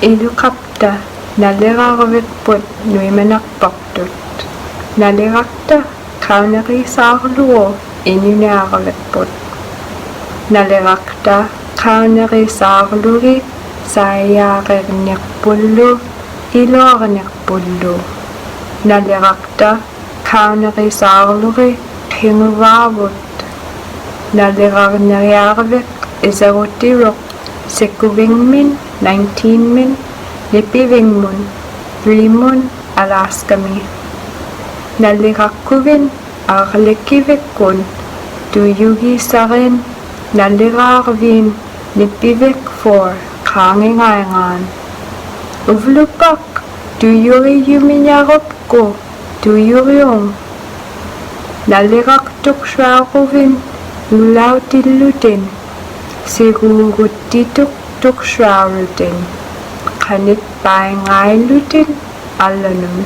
Ilukapta nalirarvikput nuimanarpartut. Nalirakta kaunerisaarluo inunaarvikput. Nalirakta kaunerisaarlugi saayaaqerniarpullu iluarniarpullu. Nalirakta kaunerisaarlugi qinguvaavut. Nalirarneriarvik isarutiroq sikuvingmin 19min lipivingmun 3mun alaskami. Nalirakkuvin aarlikivikkun tuyugisarin naliraarviin lipivik 4 qaangingaangaan. Uvlupak tuyuriyuminarupku tuyuriung. Naliraktuqsuaruvin ulautillutin siguuruttituk tuqsuarutin qanit paingaillutin allanum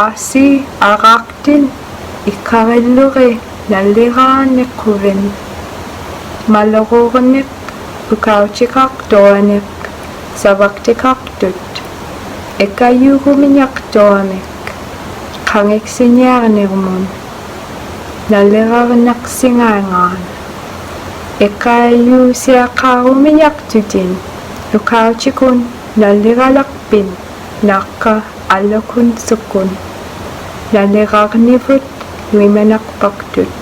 aasi araqtin ikkarilluri nalliraaniqquvin malorurnik ukautikaqtuanik savaktikaqtut ekayugumiñaqtuanik qangiksiniarnirmun nallirarnaqsingaangaan ekayuusiaqaarumiñaqtutin ukautikun nalliralaqpin naqqa allakun sukkun nallirarnivut nuimanaqpaqtut